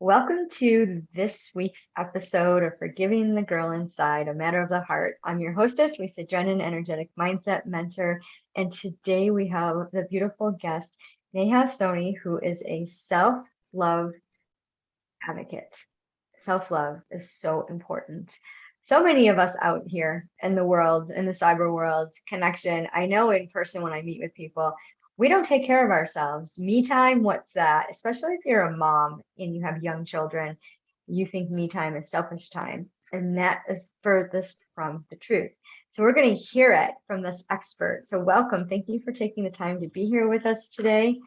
Welcome to this week's episode of Forgiving the Girl Inside, a Matter of the Heart. I'm your hostess, Lisa Drennon, energetic mindset mentor. And today we have the beautiful guest, Neha Sonney, who is a self-love advocate. Self-love is so important. So many of us out here in the world, in the cyber world, connection. I know in person when I meet with people, we don't take care of ourselves. Me time, what's that? Especially if you're a mom and you have young children, you think me time is selfish time. And that is furthest from the truth. So we're going to hear it from this expert. So welcome. Thank you for taking the time to be here with us today.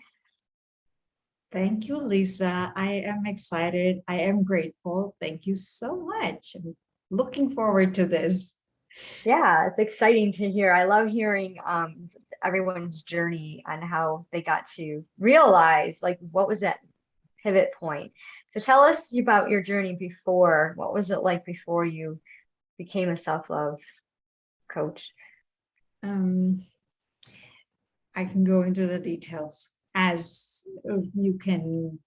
Thank you, Lisa. I am excited. I am grateful. Thank you so much. I'm looking forward to this. Yeah, it's exciting to hear. I love hearing everyone's journey on how they got to realize, like, what was that pivot point. So tell us about your journey before. What was it like before you became a self-love coach? Um, I can go into the details as you can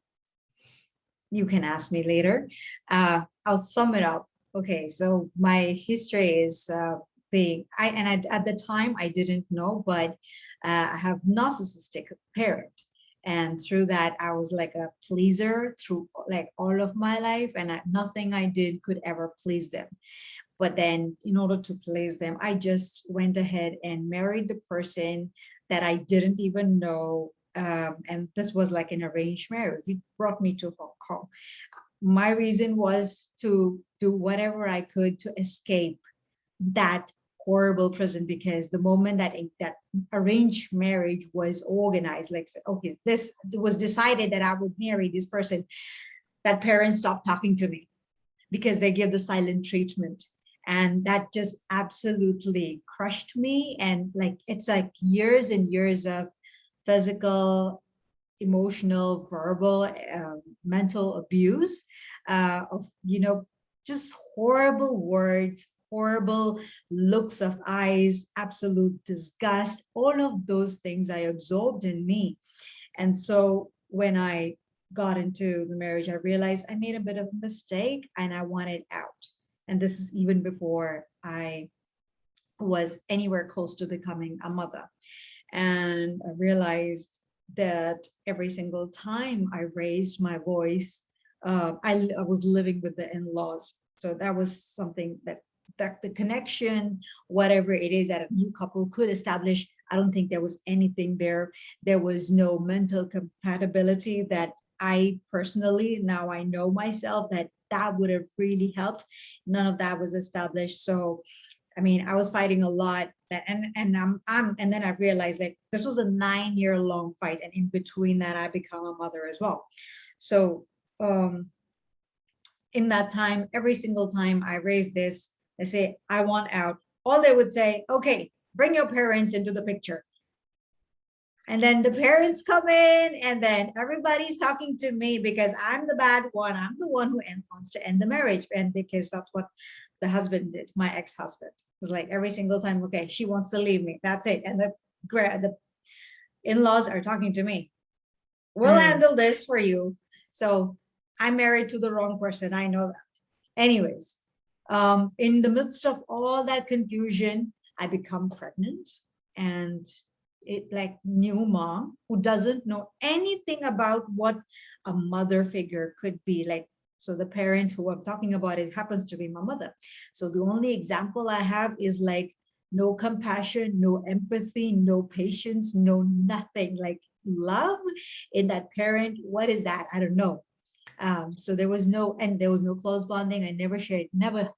ask me later. I'll sum it up. Okay, so my history is big. At the time I didn't know, but I have narcissistic parent, and through that I was like a pleaser through like all of my life, and nothing I did could ever please them. But then, in order to please them, I just went ahead and married the person that I didn't even know. And this was like an arranged marriage. It brought me to Hong Kong. My reason was to do whatever I could to escape that horrible prison, because the moment that arranged marriage was organized, like, okay, this was decided that I would marry this person, that parents stopped talking to me because they give the silent treatment, and that just absolutely crushed me. And like, it's like years and years of physical, emotional, verbal, mental abuse, of, just horrible words, horrible looks of eyes, absolute disgust, all of those things I absorbed in me. And so when I got into the marriage, I realized I made a bit of a mistake and I wanted out. And this is even before I was anywhere close to becoming a mother. And I realized that every single time I raised my voice, I was living with the in-laws. So that was something that the connection, whatever it is that a new couple could establish, I don't think there was anything there. There was no mental compatibility that I personally, now I know myself, that would have really helped. None of that was established. So I mean, I was fighting a lot, and then I realized that this was a 9-year long fight, and in between that, I become a mother as well. So um, in that time, every single time I raise this, I say I want out. All they would say, okay, bring your parents into the picture. And then the parents come in, and then everybody's talking to me because I'm the bad one. I'm the one who wants to end the marriage. And because that's what the husband did, my ex-husband was like every single time, okay, she wants to leave me. That's it. And the in-laws are talking to me. We'll Mm, handle this for you. So I'm married to the wrong person. I know that. Anyways, in the midst of all that confusion, I become pregnant, and it like new mom who doesn't know anything about what a mother figure could be like. So the parent who I'm talking about, it happens to be my mother. So the only example I have is like no compassion, no empathy, no patience, no nothing, like love in that parent. What is that? I don't know. So there was no close bonding. I never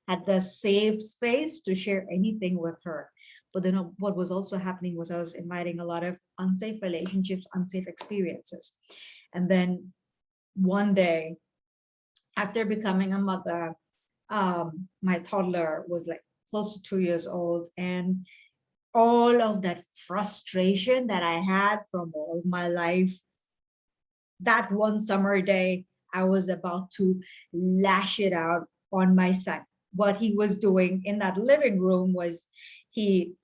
had the safe space to share anything with her. But then what was also happening was I was inviting a lot of unsafe relationships, unsafe experiences. And then one day, after becoming a mother, my toddler was like close to 2 years old. And all of that frustration that I had from all my life, that one summer day, I was about to lash it out on my son. What he was doing in that living room was he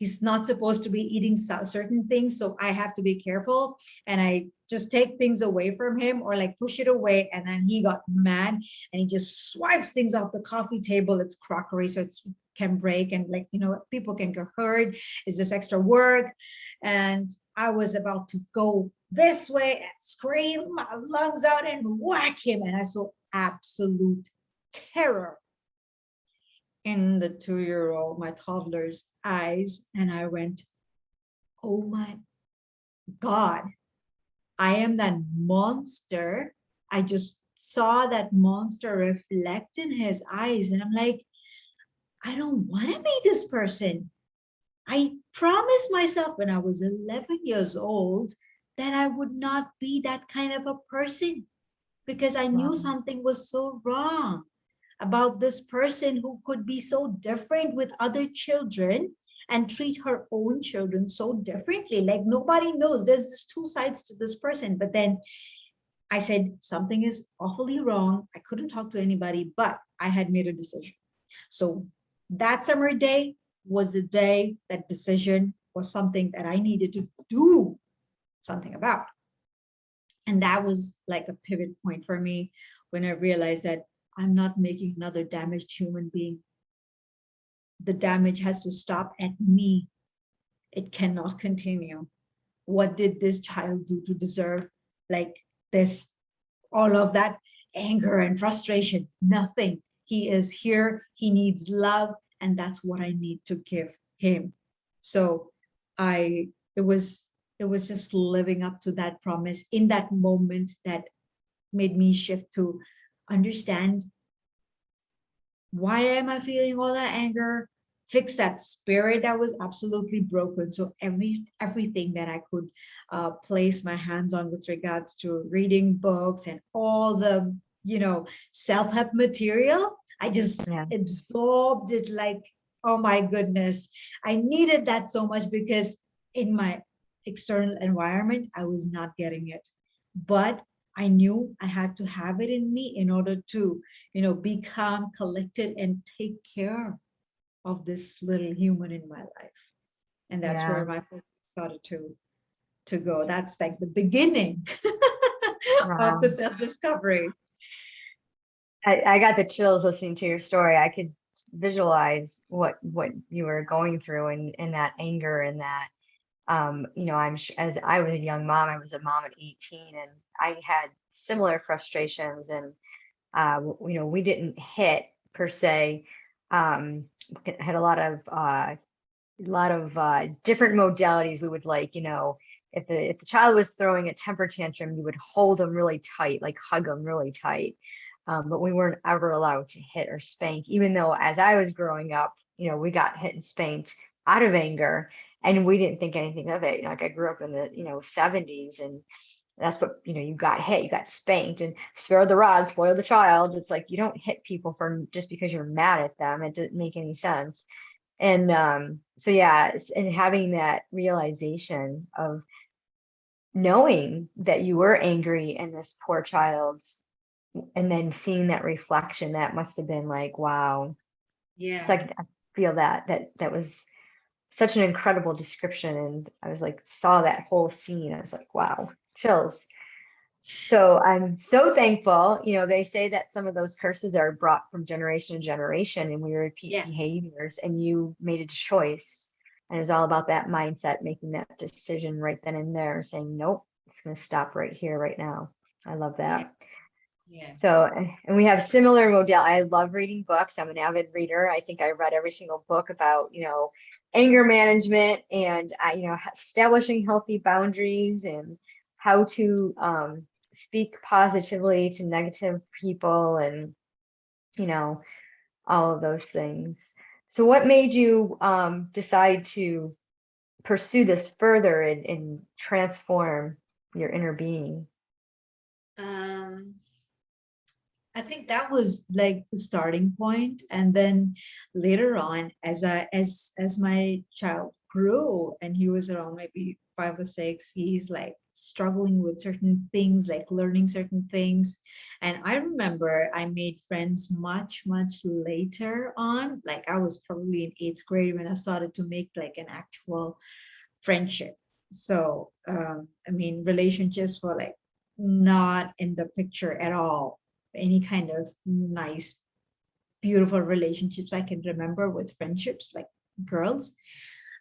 he's not supposed to be eating certain things, so I have to be careful, and I just take things away from him or like push it away, and then he got mad and he just swipes things off the coffee table. It's crockery, so it can break, and like, people can get hurt. It's just extra work. And I was about to go this way and scream my lungs out and whack him, and I saw absolute terror in the 2-year-old, my toddler's eyes. And I went, oh my God, I am that monster. I just saw that monster reflect in his eyes. And I'm like, I don't want to be this person. I promised myself when I was 11 years old that I would not be that kind of a person, because I knew Wow. something was so wrong about this person who could be so different with other children and treat her own children so differently. Like, nobody knows. There's just two sides to this person. But then I said, something is awfully wrong. I couldn't talk to anybody, but I had made a decision. So that summer day was the day that decision was something that I needed to do something about. And that was like a pivot point for me, when I realized that I'm not making another damaged human being. The damage has to stop at me. It cannot continue. What did this child do to deserve like this, all of that anger and frustration? Nothing. He is here. He needs love. And that's what I need to give him. So it was just living up to that promise in that moment that made me shift to understand, why am I feeling all that anger? Fix that spirit that was absolutely broken. So everything that I could place my hands on with regards to reading books and all the self-help material, I just Yeah. absorbed it like, oh my goodness, I needed that so much, because in my external environment I was not getting it, but I knew I had to have it in me in order to be calm, collected, and take care of this little human in my life. And that's where Yeah. my focus started to go. That's like the beginning of the Wow. self-discovery. I got the chills listening to your story. I could visualize what you were going through, and that anger, and that as I was a young mom, I was a mom at 18, and I had similar frustrations, and we didn't hit per se. Had a lot of different modalities. We would, like, if the child was throwing a temper tantrum, you would hold them really tight, like hug them really tight. But we weren't ever allowed to hit or spank, even though as I was growing up, we got hit and spanked out of anger, and we didn't think anything of it. Like, I grew up in the 70s, and that's what, you got hit, you got spanked, and spare the rod, spoil the child. It's like, you don't hit people for just because you're mad at them. It doesn't make any sense. And so yeah, and having that realization of knowing that you were angry and this poor child's, and then seeing that reflection, that must have been like, wow. So Yeah. I feel that was such an incredible description, and I was like, saw that whole scene, I was like, wow, chills. So I'm so thankful. They say that some of those curses are brought from generation to generation, and we repeat Yeah. behaviors, and you made a choice. And it was all about that mindset, making that decision right then and there, saying, nope, it's going to stop right here, right now. I love Yeah. that. Yeah. So, and we have similar model. I love reading books. I'm an avid reader. I think I read every single book about, anger management, and establishing healthy boundaries, and how to speak positively to negative people, and you know all of those things. So what made you decide to pursue this further, and transform your inner being? Um, I think that was like the starting point. And then later on, as my child grew and he was around maybe 5 or 6, he's like struggling with certain things, like learning certain things. And I remember I made friends much, much later on. Like I was probably in eighth grade when I started to make like an actual friendship. So, I mean, relationships were like not in the picture at all. Any kind of nice, beautiful relationships I can remember with friendships, like girls.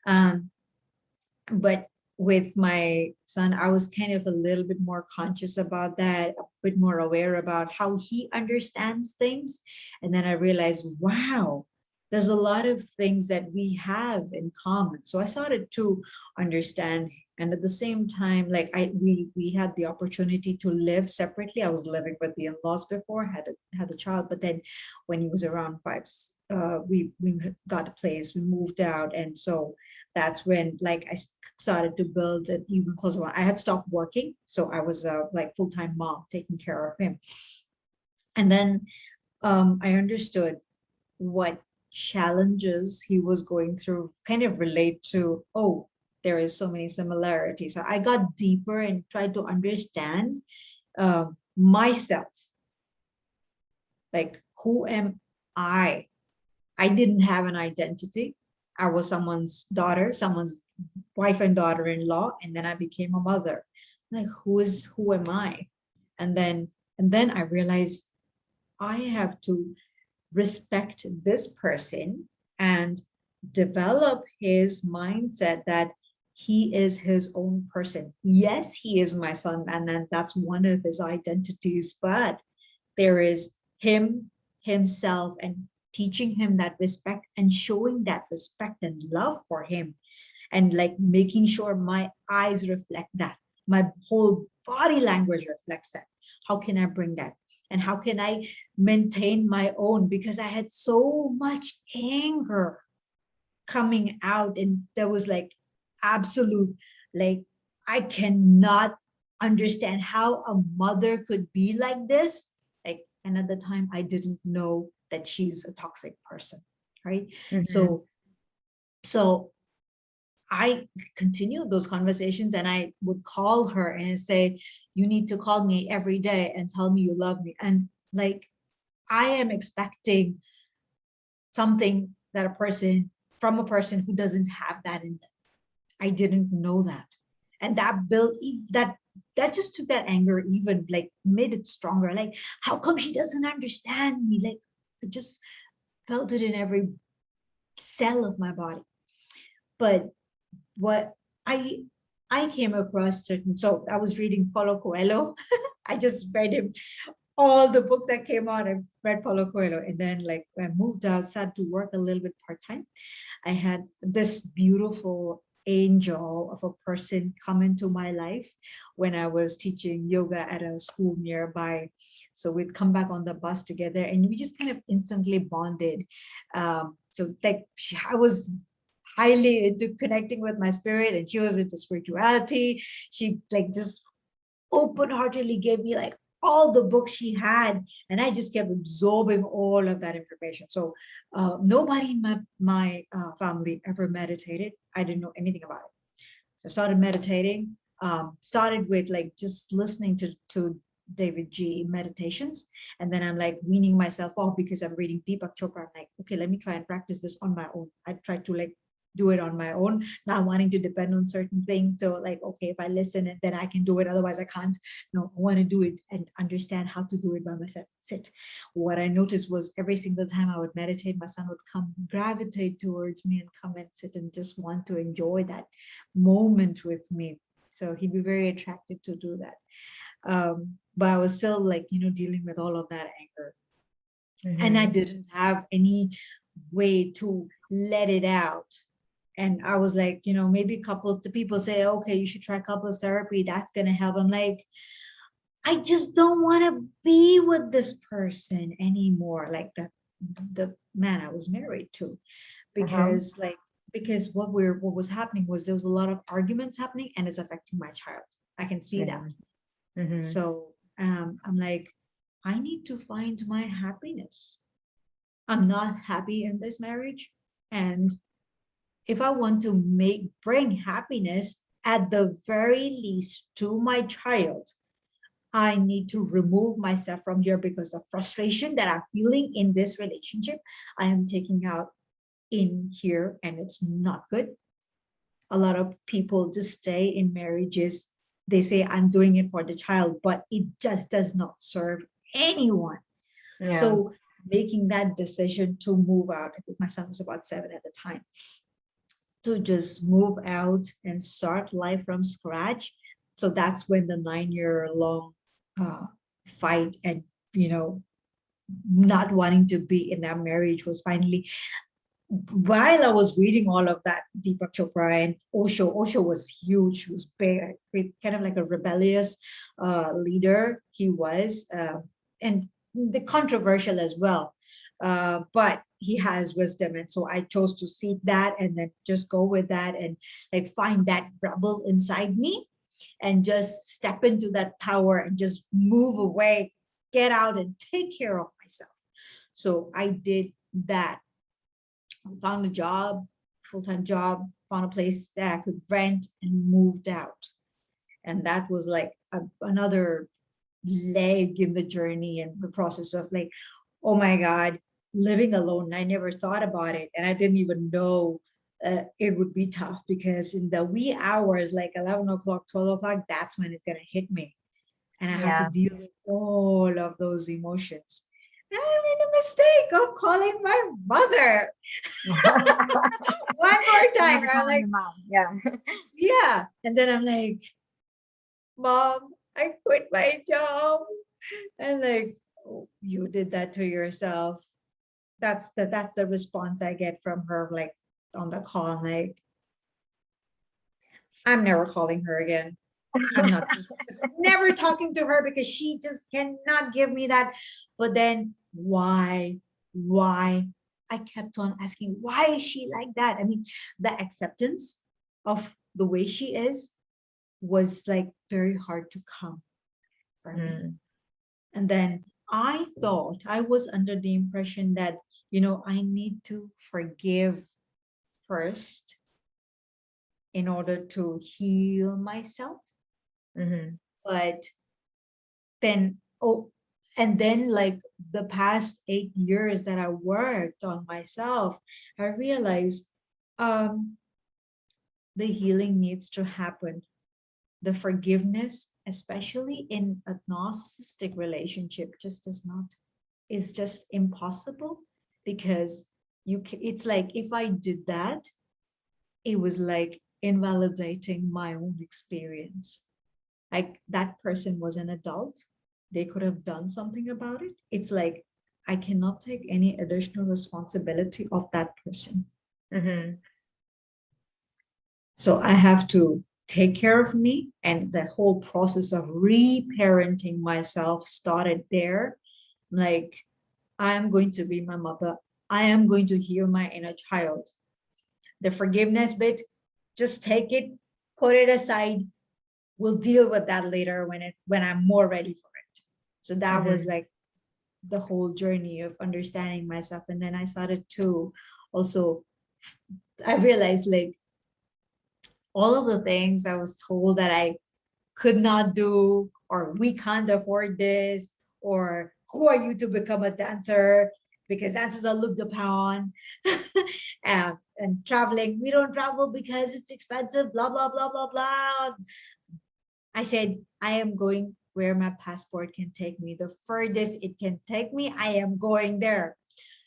Um, but with my son, I was kind of a little bit more conscious about that, a bit more aware about how he understands things. And then I realized, wow, there's a lot of things that we have in common. So I started to understand. And at the same time, like we had the opportunity to live separately. I was living with the in-laws before, had a child, but then when he was around five, we got a place, we moved out, and so that's when like I started to build an even closer one. I had stopped working, so I was a like full-time mom taking care of him. And then I understood what challenges he was going through kind of relate to, oh, there is so many similarities. So I got deeper and tried to understand myself, like who am I? I didn't have an identity. I was someone's daughter, someone's wife and daughter-in-law, and then I became a mother. Like, who am I? And then I realized I have to respect this person and develop his mindset that he is his own person. Yes, he is my son, and then that's one of his identities, but there is him, himself, and teaching him that respect and showing that respect and love for him, and like making sure my eyes reflect that, my whole body language reflects that. How can I bring that? And how can I maintain my own? Because I had so much anger coming out, and there was like absolute, like, I cannot understand how a mother could be like this. Like, and at the time I didn't know that she's a toxic person, right? Mm-hmm. So I continued those conversations, and I would call her and say, you need to call me every day and tell me you love me. And like, I am expecting something that a person, from a person who doesn't have that in them. I didn't know that. And that built that just took that anger, even like made it stronger. Like, how come she doesn't understand me? Like, I just felt it in every cell of my body. But what I I came across certain, so I was reading Paulo Coelho. I just read him all the books that came out. I read Paulo Coelho, and then like when I moved out, started to work a little bit part-time. I had this beautiful angel of a person come into my life when I was teaching yoga at a school nearby. So we'd come back on the bus together, and we just kind of instantly bonded. So like I was highly into connecting with my spirit, and she was into spirituality. She like just open-heartedly gave me like all the books she had, and I just kept absorbing all of that information. So nobody in my family ever meditated. I didn't know anything about it. So I started meditating. Started with like just listening to David G meditations, and then I'm like weaning myself off because I'm reading Deepak Chopra. I'm like, okay, let me try and practice this on my own. I tried to like do it on my own, not wanting to depend on certain things. So like, okay, if I listen and then I can do it, otherwise I can't. No, I want to do it and understand how to do it by myself. Sit. What I noticed was every single time I would meditate, my son would come gravitate towards me and come and sit and just want to enjoy that moment with me. So he'd be very attracted to do that. But I was still like, dealing with all of that anger. And I Mm-hmm. didn't have any way to let it out. And I was like, maybe couples, the people say, okay, you should try couples therapy. That's going to help. I'm like, I just don't want to be with this person anymore. Like the man I was married to, Uh-huh. because what was happening was there was a lot of arguments happening, and it's affecting my child. I can see that. Yeah. Mm-hmm. So I'm like, I need to find my happiness. I'm not happy in this marriage. And if I want to bring happiness, at the very least, to my child, I need to remove myself from here because the frustration that I'm feeling in this relationship, I am taking out in here, and it's not good. A lot of people just stay in marriages. They say, I'm doing it for the child, but it just does not serve anyone. Yeah. So making that decision to move out, I think my son was about 7 at the time, to just move out and start life from scratch. So that's when the 9 year long uh, fight and, you know, not wanting to be in that marriage was finally, while I was reading all of that, Deepak Chopra and Osho was huge, he was big, kind of like a rebellious leader. He was, and the controversial as well. But he has wisdom. And so I chose to seek that and then just go with that and like find that rebel inside me and just step into that power and just move away, get out and take care of myself. So I did that, found a job, full-time job, found a place that I could rent and moved out. And that was like another leg in the journey and the process of like, oh my God, living alone. I never thought about it. And I didn't even know it would be tough because in the wee hours, like 11 o'clock, 12 o'clock, that's when it's going to hit me. And I have to Yeah. deal with all of those emotions. And I made a mistake of calling my mother one more You time. never I'm calling like, your mom. Yeah. yeah. And then I'm like, Mom, I quit my job. And like, oh, you did that to yourself. That's the response I get from her, like on the call, like, I'm never calling her again. I'm not just never talking to her because she just cannot give me that. But then why? Why? I kept on asking, why is she like that? I mean, the acceptance of the way she is was like very hard to come for me. Mm, And then I thought, I was under the impression that, you know, I need to forgive first in order to heal myself. mhm, But then, oh, and then like the past 8 years that I worked on myself, I realized um, the healing needs to happen. The forgiveness, especially in a narcissistic relationship, just does not, is just impossible because it's like if I did that, it was like invalidating my own experience. Like that person was an adult, they could have done something about it. It's like I cannot take any additional responsibility of that person. mhm. So I have to take care of me, and the whole process of reparenting myself started there. Like, I am going to be my mother, I am going to heal my inner child. The forgiveness bit, just take it, put it aside, we'll deal with that later when I'm more ready for it. So that was Mhm. like the whole journey of understanding myself. And then I started to also, I realized like all of the things I was told that I could not do, or we can't afford this, or who are you to become a dancer? Because dancers are looked upon. And traveling, we don't travel because it's expensive, blah, blah, blah, blah, blah. I said, I am going where my passport can take me. The furthest it can take me, I am going there.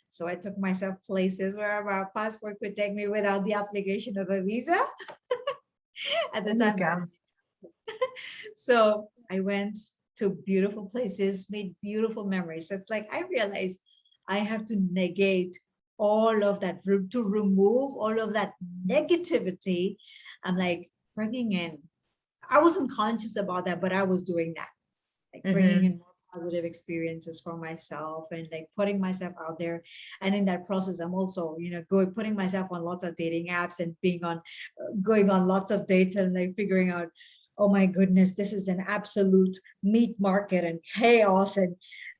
So I took myself places where my passport could take me without the application of a visa. At the There you time, go. so I went to beautiful places, made beautiful memories. So it's like I realized I have to negate all of that, to remove all of that negativity. I'm like bringing in, I wasn't conscious about that, but I was doing that, like bringing Mhm. in more positive experiences for myself and like putting myself out there. And in that process, I'm also, you know, going, putting myself on lots of dating apps and being on, going on lots of dates and like figuring out, oh my goodness, this is an absolute meat market and chaos. And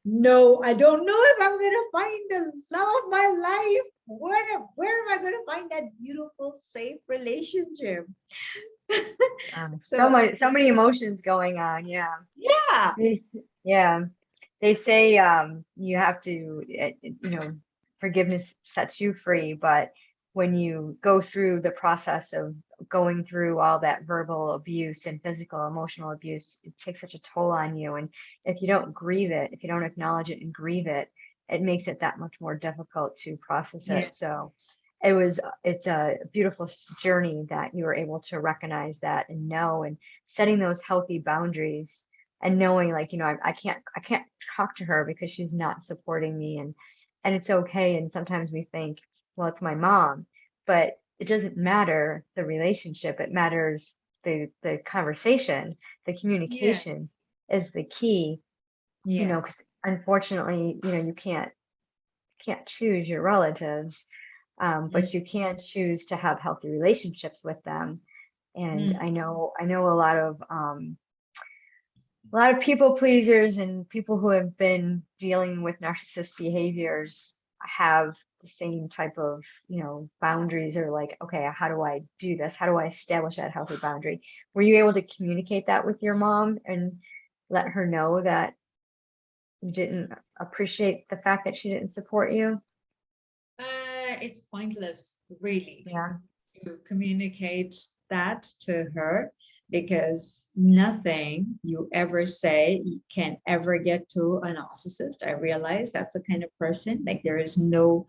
no, I don't know if I'm gonna find the love of my life. Where am I gonna find that beautiful, safe relationship? So So much, so many emotions going on. Yeah. yeah, Yeah. They say you have to, forgiveness sets you free, but when you go through the process of going through all that verbal abuse and physical, emotional abuse, it takes such a toll on you. And if you don't grieve it, if you don't acknowledge it and grieve it, it makes it that much more difficult to process yeah, it. So it's a beautiful journey that you were able to recognize that and know, and setting those healthy boundaries and knowing, like, I can't talk to her because she's not supporting me, and it's okay. And sometimes we think, well, it's my mom, but it doesn't matter the relationship. It matters the conversation, the yeah, communication is the key, yeah. because unfortunately, you can't choose your relatives, Mm, but you can choose to have healthy relationships with them. And mm, I know a lot of people pleasers and people who have been dealing with narcissist behaviors have the same type of, boundaries. Or like, okay, how do I do this? How do I establish that healthy boundary? Were you able to communicate that with your mom and let her know that you didn't appreciate the fact that she didn't support you? it's pointless, really, Yeah. to communicate that to her because nothing you ever say can ever get to a narcissist. I realize that's the kind of person, like there is no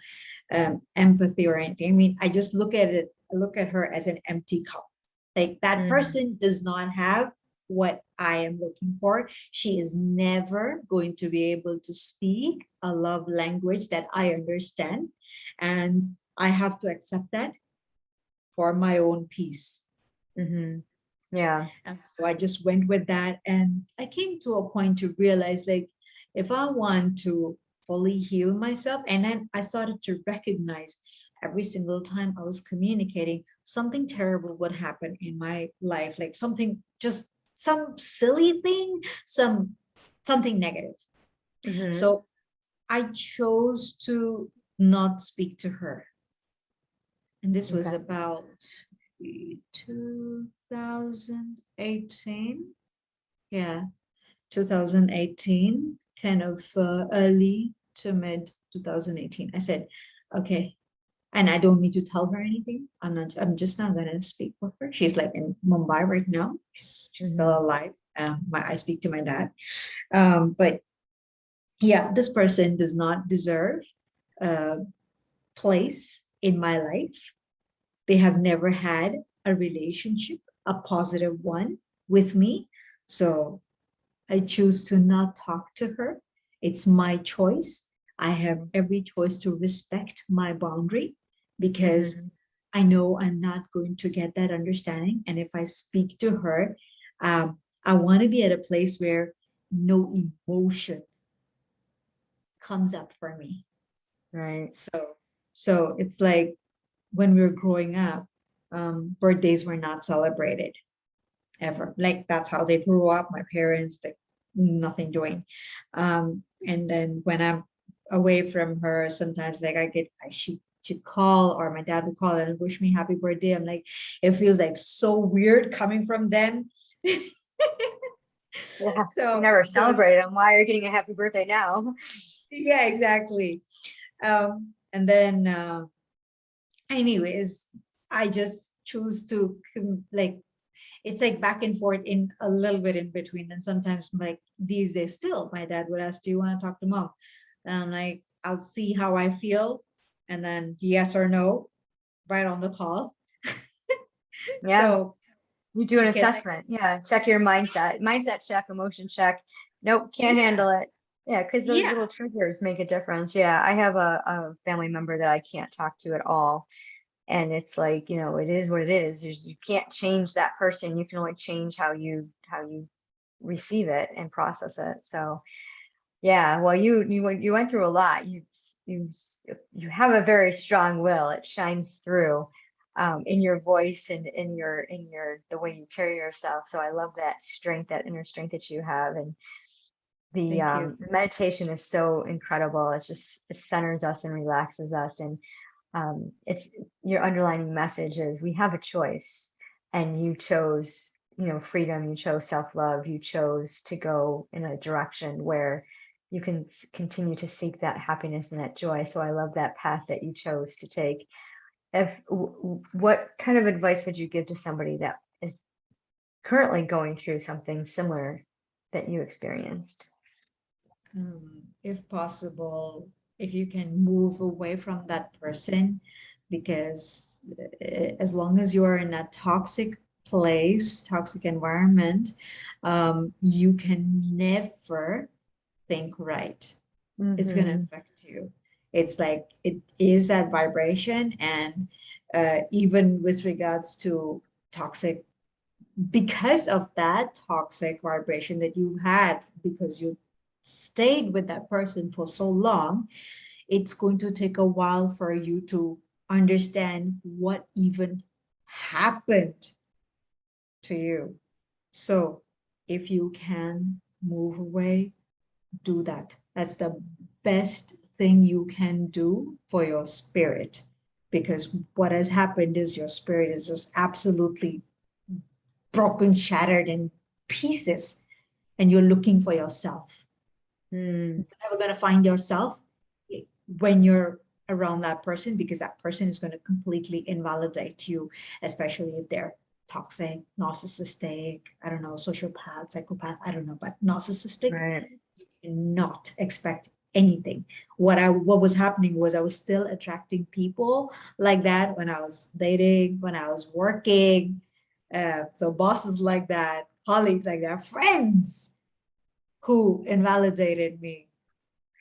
empathy or anything. I mean, I just look at her as an empty cup. Like that Mhm. person does not have what I am looking for. She is never going to be able to speak a love language that I understand. And I have to accept that for my own peace. Mhm. Yeah. And so I just went with that. And I came to a point to realize, like, if I want to fully heal myself, and then I started to recognize every single time I was communicating, something terrible would happen in my life, like something, just some silly thing, something negative. Mhm. So I chose to not speak to her. And this was Okay. about 2018. Yeah, 2018, kind of early to mid 2018. I said, okay, and I don't need to tell her anything. I'm just not gonna speak with her. She's like in Mumbai right now. She's still Mhm. alive. I speak to my dad. But yeah, this person does not deserve a place in my life. They have never had a relationship, a positive one with me. So I choose to not talk to her. It's my choice. I have Mhm. every choice to respect my boundary because Mhm. I know I'm not going to get that understanding. And if I speak to her, I want to be at a place where no emotion comes up for me. Right. So it's like when we were growing up, birthdays were not celebrated ever. Like that's how they grew up. My parents, like nothing doing. And then when I'm away from her, sometimes like she'd call or my dad would call and wish me happy birthday. I'm like, it feels like so weird coming from them. Yeah. You So never those, celebrated them. Why are you getting a happy birthday now? yeah, exactly. And then anyways, I just choose to like it's like back and forth in a little bit in between. And sometimes, like these days, still, my dad would ask, "Do you want to talk to mom?" And I'm like, "I'll see how I feel," and then yes or no, right on the call. Yeah. So You do an you can, assessment. Yeah. Check your mindset check, emotion check. Nope, can't yeah, handle it. Yeah, because those yeah, little triggers make a difference. Yeah, I have a family member that I can't talk to at all. And it's like, it is what it is. You can't change that person. You can only change how you receive it and process it. So yeah, well, you went through a lot. You you have a very strong will. It shines through, in your voice and in your the way you carry yourself. So I love that strength, that inner strength that you have. And the Thank you. meditation is so incredible. It centers us and relaxes us, and it's your underlining message is we have a choice, and you chose, freedom. You chose self-love. You chose to go in a direction where you can continue to seek that happiness and that joy. So I love that path that you chose to take. What kind of advice would you give to somebody that is currently going through something similar that you experienced? If possible, if you can move away from that person, because as long as you are in a toxic place, toxic environment, you can never think right. It's going to Mm-hmm. affect you. It's like it is that vibration. And even with regards to toxic, because of that toxic vibration that you had, because you stayed with that person for so long, it's going to take a while for you to understand what even happened to you. So if you can move away, do that. That's the best thing you can do for your spirit. Because what has happened is your spirit is just absolutely broken, shattered in pieces, and you're looking for yourself. Mm, You're never going to find yourself when you're around that person, because that person is going to completely invalidate you, especially if they're toxic, narcissistic, I don't know, sociopath, psychopath, I don't know, but narcissistic. right. You cannot expect anything. What was happening was I was still attracting people like that when I was dating, when I was working. So bosses like that, colleagues like that, friends who invalidated me.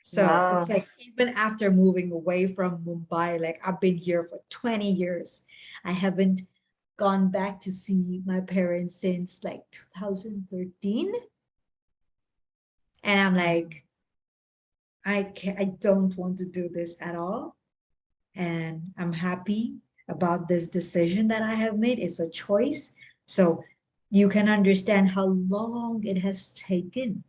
So it's Wow. like even after moving away from Mumbai, like I've been here for 20 years, I haven't gone back to see my parents since like 2013. And I'm Wow. like, I don't want to do this at all. And I'm happy about this decision that I have made. It's a choice. So you can understand how long it has taken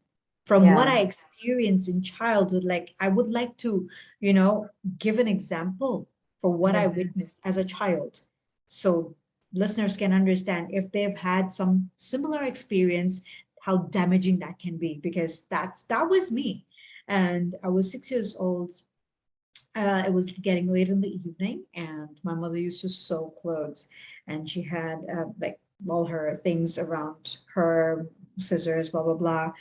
from what Yeah. I experienced in childhood. Like, I would like to, you know, give an example for what I Hmm. witnessed as a child. So listeners can understand if they've had some similar experience, how damaging that can be, because that was me. And I was 6 years old. It was getting late in the evening, and my mother used to sew clothes, and she had like all her things around her, scissors, blah blah blah.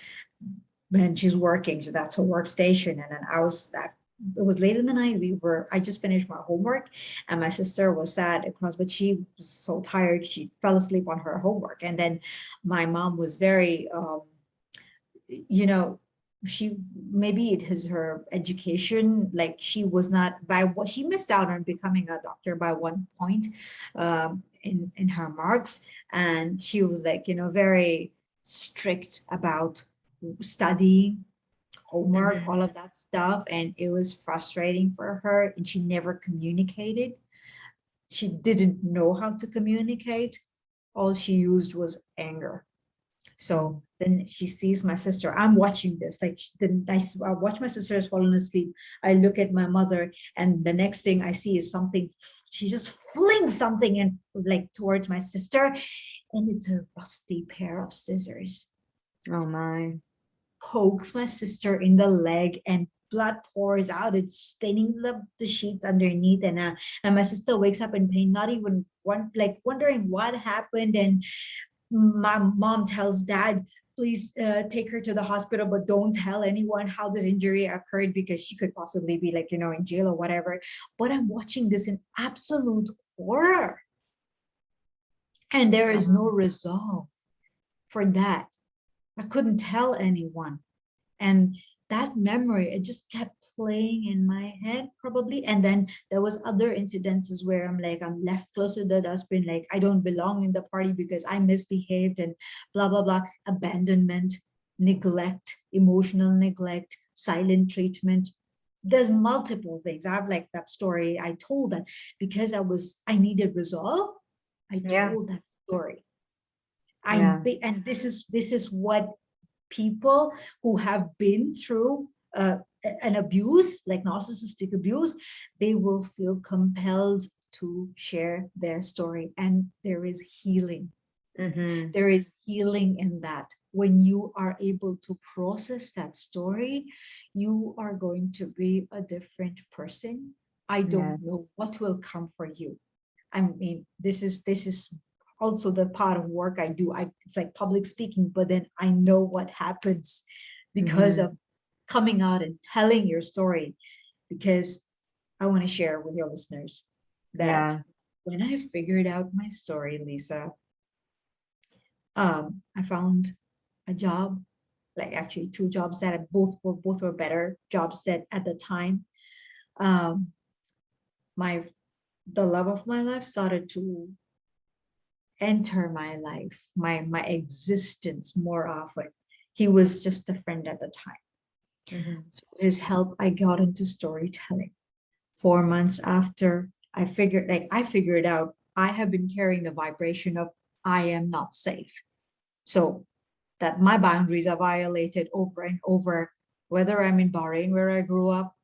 And she's working, so that's her workstation. And then I was that. It was late in the night. I just finished my homework, and my sister was sat across, but she was so tired she fell asleep on her homework. And then my mom was very you know, she, maybe it is her education, like she was not, by what she missed out on becoming a doctor by one point in her marks. And she was like, you know, very strict about studying, homework, Hmm. all of that stuff. And it was frustrating for her, and she never communicated. She didn't know how to communicate. All she used was anger. So then she sees my sister. I'm watching this. Like then I watch my sister has fallen asleep. I look at my mother, and the next thing I see is something. She just flings something in like towards my sister, and it's a rusty pair of scissors. Oh my. Pokes my sister in the leg, and blood pours out. It's staining the sheets underneath, and my sister wakes up in pain, not even wondering what happened. And my mom tells dad, please take her to the hospital, but don't tell anyone how this injury occurred, because she could possibly be like, you know, in jail or whatever. But I'm watching this in absolute horror, and there is no Wow. resolve for that. I couldn't tell anyone. And that memory, it just kept playing in my head probably. And then there was other incidences where I'm left close to the dustbin, like I don't belong in the party because I misbehaved, and blah blah blah. Abandonment, neglect, emotional neglect, silent treatment. There's multiple things. I have like that story I told, that because I needed resolve, I Yeah. told that story. I Yeah. and this is what people who have been through an abuse, like narcissistic abuse, they will feel compelled to share their story. And there is healing. Mm-hmm. There is healing in that. When you are able to process that story, you are going to be a different person. I don't know Yes. what will come for you. I mean, this is also the part of work I do. It's like public speaking, but then I know what happens because Mm-hmm. of coming out and telling your story. Because I want to share with your listeners that Yeah. when I figured out my story, Lisa, I found a job, like actually two jobs that both were better jobs that at the time. Um, my the love of my life started to enter my life, my existence more often. He was just a friend at the time. Mm-hmm. So with his help, I got into storytelling. 4 months after I figured out I have been carrying the vibration of I am not safe. So that my boundaries are violated over and over, whether I'm in Bahrain where I grew up,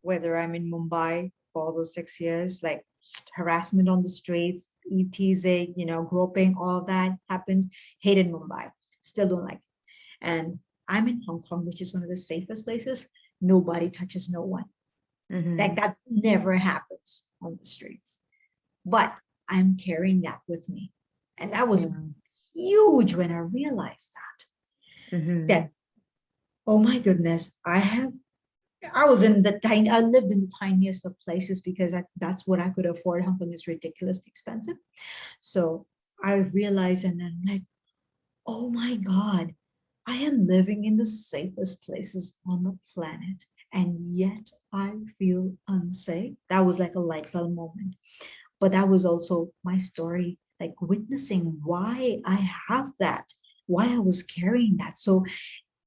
whether I'm in Mumbai for all those 6 years, like harassment on the streets, teasing, groping, all of that happened. Hated Mumbai, still don't like it. And I'm in Hong Kong, which is one of the safest places. Nobody touches no one. Like Mm-hmm. that never happens on the streets. But I'm carrying that with me. And that was Yeah. huge when I realized Mm-hmm. that, oh my goodness, I lived in the tiniest of places because that's what I could afford. Hong Kong is ridiculously expensive. So I realized, and then I'm like, oh my God, I am living in the safest places on the planet. And yet I feel unsafe. That was like a light bulb moment. But that was also my story, like witnessing why I have that, why I was carrying that. So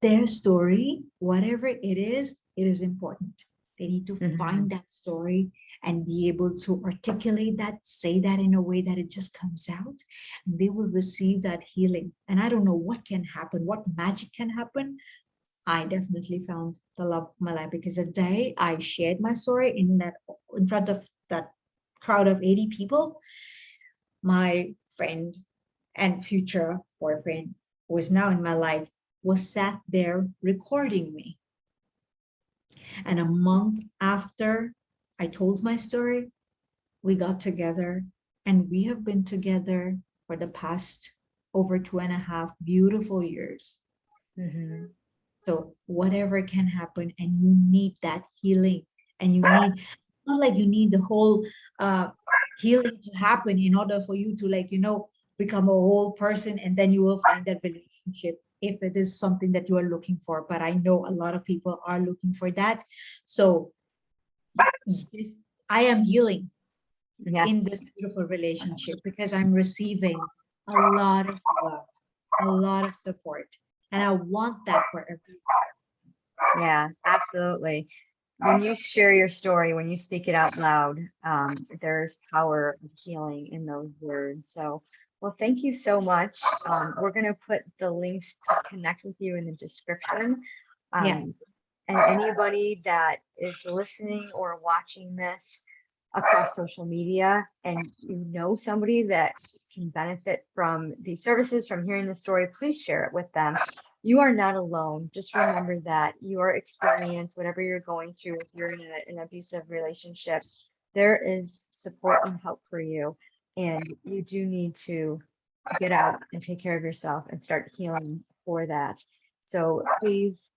their story, whatever it is important. They need to Mm-hmm. find that story and be able to articulate that, say that in a way that it just comes out, and they will receive that healing. And I don't know what can happen, what magic can happen. I definitely found the love of my life because the day I shared my story in front of that crowd of 80 people, my friend and future boyfriend, who is now in my life, was sat there recording me. And a month after I told my story, we got together, and we have been together for the past over 2.5 beautiful years. Mm-hmm. So whatever can happen, and you need that healing, and you need, not like you need the whole uh healing to happen in order for you to, like, become a whole person, and then you will find that relationship if it is something that you are looking for. But I know a lot of people are looking for that. So this, I am healing in Yes. this beautiful relationship because I'm receiving a lot of love, a lot of support, and I want that for everyone. Yeah, absolutely. When you share your story, when you speak it out loud, there's power of healing in those words. So, well, thank you so much. We're going to put the links to connect with you in the description. Yeah. Um, and anybody that is listening or watching this across social media and you know somebody that can benefit from these services, from hearing the story, please share it with them. You are not alone. Just remember that your experience, whatever you're going through, if you're in an abusive relationship, there is support and help for you. And you do need to get out and take care of yourself and start healing for that. So please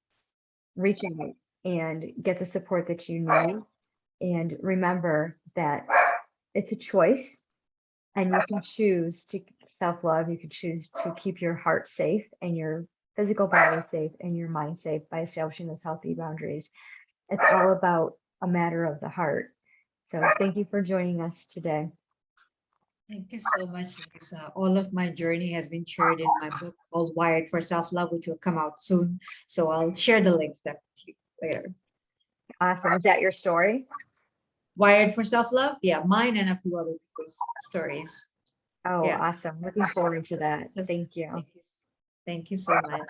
reach out and get the support that you need. And remember that it's a choice, and you can choose to self love. You can choose to keep your heart safe and your physical body safe and your mind safe by establishing those healthy boundaries. It's all about a matter of the heart. So thank you for joining us today. Thank you so much, Lisa. All of my journey has been shared in my book called Wired for Self-Love, which will come out soon. So I'll share the links definitely later. Awesome. Is that your story? Wired for Self-Love? Yeah, mine and a few other people's stories. Oh, Yeah. awesome. Looking forward to that. Yes. Thank you. Thank you. Thank you so much.